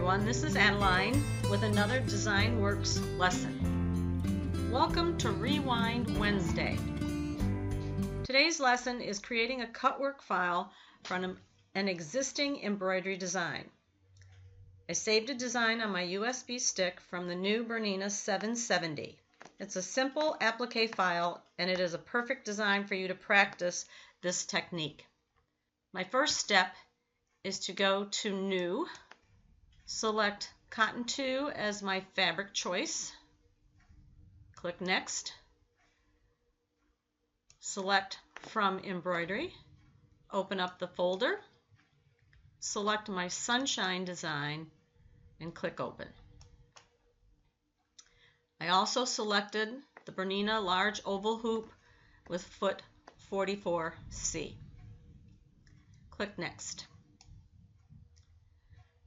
everyone, this is Adeline with another DesignWorks lesson. Welcome to Rewind Wednesday. Today's lesson is creating a Cutwork file from an existing embroidery design. I saved a design on my USB stick from the new Bernina 770. It's a simple applique file and it is a perfect design for you to practice this technique. My first step is to go to New, select Cotton 2 as my fabric choice, click Next, select From Embroidery, open up the folder, select my Sunshine design, and click Open. I also selected the Bernina large oval hoop with foot 44C. Click Next.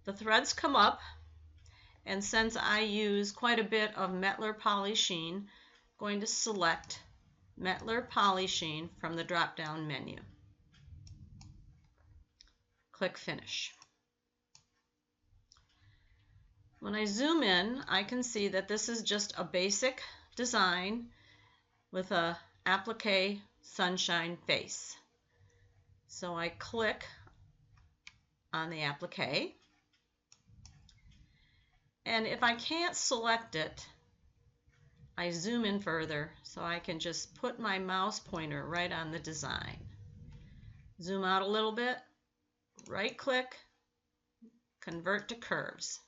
The threads come up, and since I use quite a bit of Mettler Poly Sheen, I'm going to select Mettler Poly Sheen from the drop-down menu. Click Finish. When I zoom in, I can see that this is just a basic design with a applique sunshine face. So I click on the applique. And if I can't select it, I zoom in further so I can just put my mouse pointer right on the design. Zoom out a little bit, right click, convert to curves.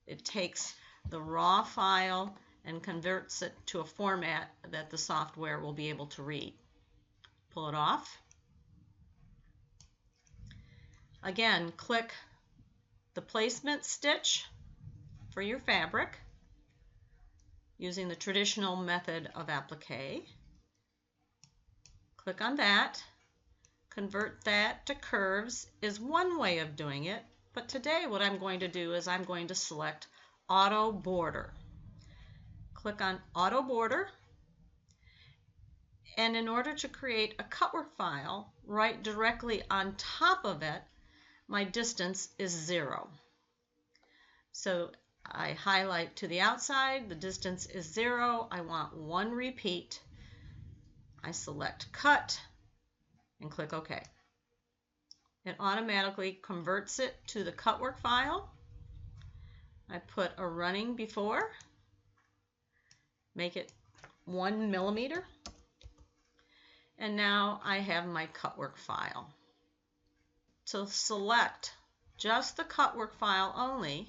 It takes the raw file and converts it to a format that the software will be able to read. Pull it off. Again, click the placement stitch for your fabric using the traditional method of applique. Click on that. Convert that to curves is one way of doing it, but today what I'm going to do is I'm going to select Autoborder. Click on Autoborder, and in order to create a Cutwork file, right directly on top of it, my distance is 0. So I highlight to the outside, the distance is 0, I want one repeat. I select Cut and click OK. It automatically converts it to the Cutwork file. I put a running before, make it 1 millimeter, and now I have my Cutwork file. To select just the Cutwork file only,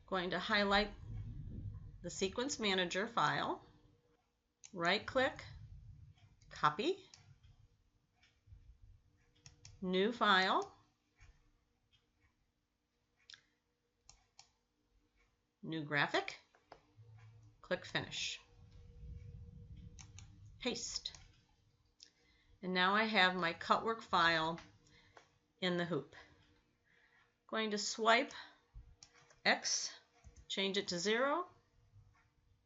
going to highlight the Sequence Manager file, right click, copy, new file, new graphic, click Finish, paste. And now I have my Cutwork file in the hoop. Going to swipe X, change it to 0,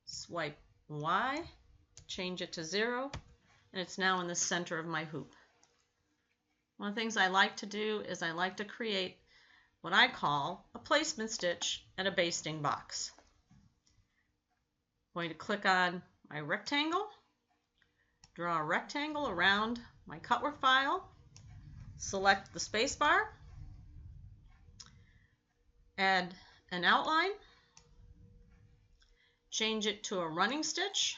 swipe Y, change it to 0, and it's now in the center of my hoop. One of the things I like to do is I like to create what I call a placement stitch and a basting box. I'm going to click on my rectangle, draw a rectangle around my Cutwork file, select the spacebar, add an outline, change it to a running stitch,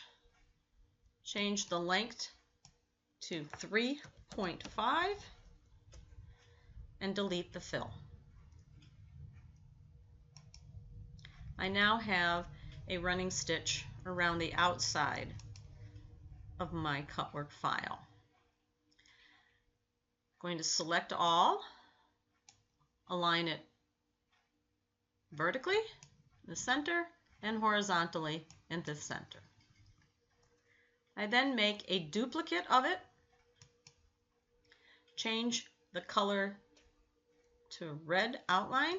change the length to 3.5, and delete the fill. I now have a running stitch around the outside of my Cutwork file. I'm going to select all, align it vertically in the center and horizontally in the center. I then make a duplicate of it, change the color to red outline,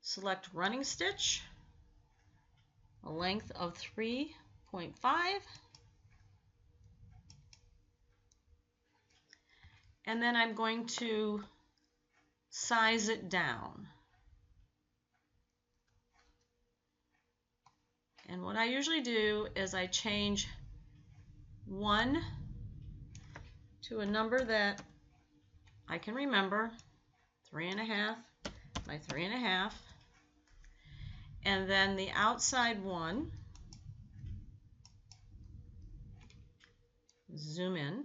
select running stitch, a length of 3.5, and then I'm going to size it down. And what I usually do is I change 1 to a number that I can remember, 3.5 by 3.5, and then the outside one, zoom in,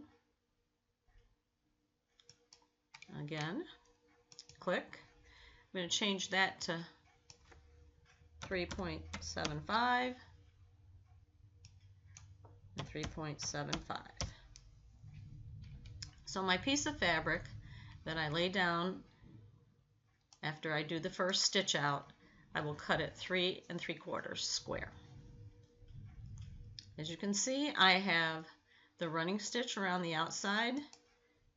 again, click. I'm going to change that to 3.75 and 3.75. So my piece of fabric that I lay down after I do the first stitch out, I will cut it 3 3/4 square. As you can see, I have the running stitch around the outside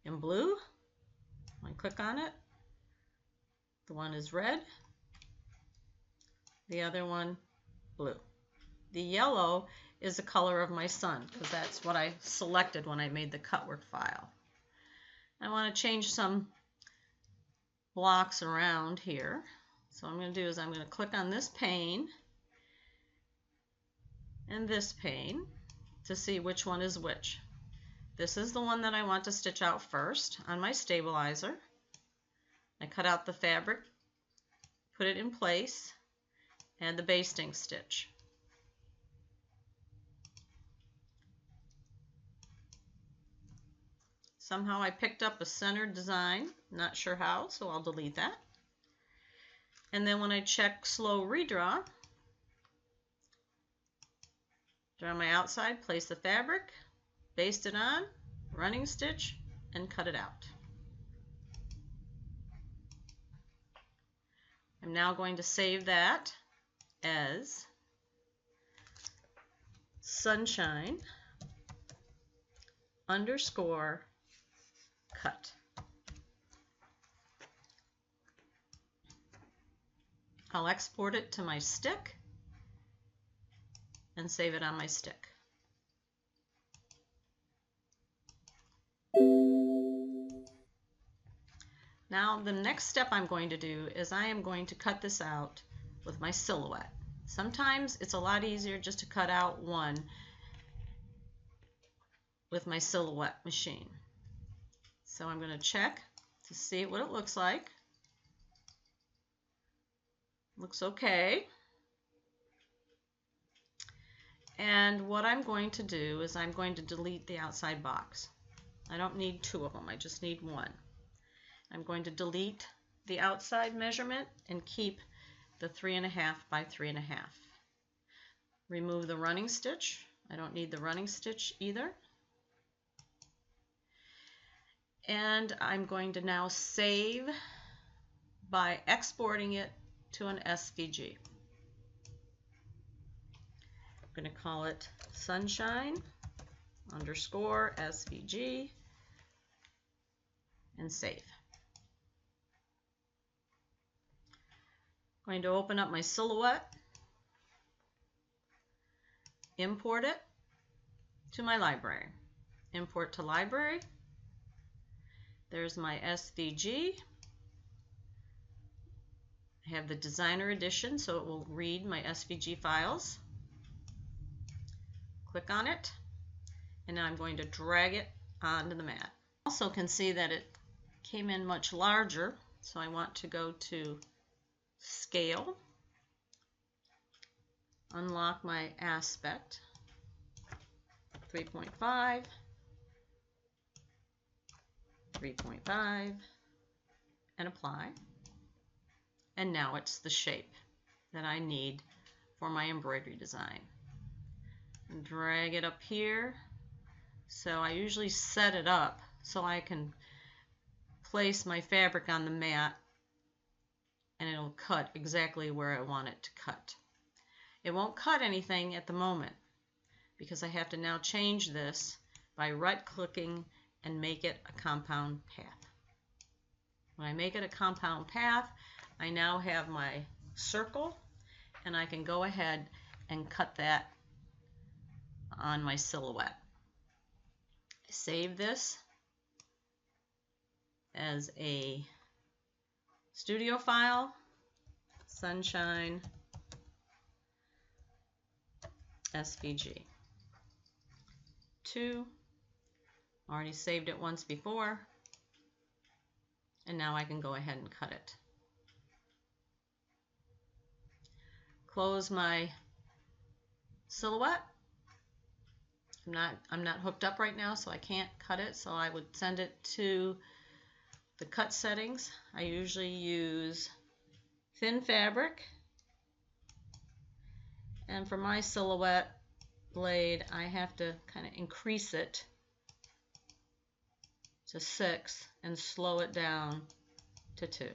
in blue. When I click on it, the one is red, the other one blue. The yellow is the color of my sun because that's what I selected when I made the Cutwork file. I want to change some blocks around here. So what I'm going to do is I'm going to click on this pane and this pane to see which one is which. This is the one that I want to stitch out first on my stabilizer. I cut out the fabric, put it in place, and the basting stitch. Somehow I picked up a centered design, not sure how, so I'll delete that. And then when I check slow redraw, draw my outside, place the fabric, baste it on, running stitch, and cut it out. I'm now going to save that as sunshine _ cut. I'll export it to my stick and save it on my stick. Now the next step I'm going to do is I am going to cut this out with my silhouette. Sometimes it's a lot easier just to cut out one with my silhouette machine. So I'm going to check to see what it looks like. Looks okay. And what I'm going to do is I'm going to delete the outside box. I don't need 2 of them, I just need 1. I'm going to delete the outside measurement and keep the 3.5 by 3.5. Remove the running stitch. I don't need the running stitch either. And I'm going to now save by exporting it to an SVG. I'm going to call it sunshine _ SVG and save. I'm going to open up my silhouette, import it to my library. Import to library. There's my SVG. I have the designer edition, so it will read my SVG files. Click on it, and now I'm going to drag it onto the mat. Also can see that it came in much larger, so I want to go to Scale, unlock my aspect, 3.5, 3.5, and apply. And now it's the shape that I need for my embroidery design. And drag it up here. So I usually set it up so I can place my fabric on the mat and it'll cut exactly where I want it to cut. It won't cut anything at the moment because I have to now change this by right-clicking and make it a compound path. When I make it a compound path, I now have my circle and I can go ahead and cut that on my silhouette. I save this as a studio file, sunshine SVG. 2. Already saved it once before, and now I can go ahead and cut it. Close my silhouette. I'm not hooked up right now, so I can't cut it, so I would send it to the cut settings. I usually use thin fabric, and for my silhouette blade I have to kind of increase it to 6 and slow it down to 2,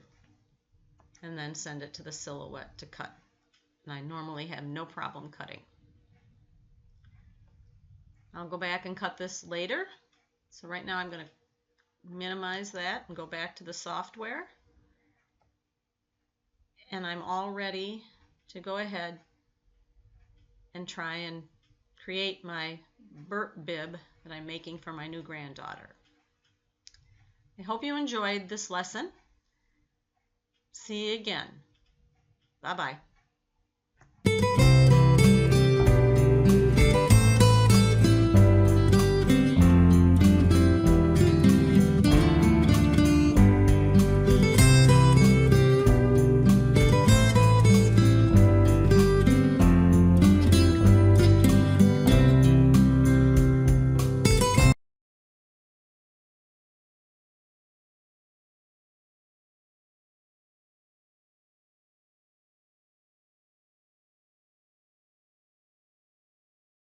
and then send it to the silhouette to cut. And I normally have no problem cutting. I'll go back and cut this later. So right now I'm going to minimize that and go back to the software. And I'm all ready to go ahead and try and create my burp bib that I'm making for my new granddaughter. I hope you enjoyed this lesson. See you again. Bye-bye.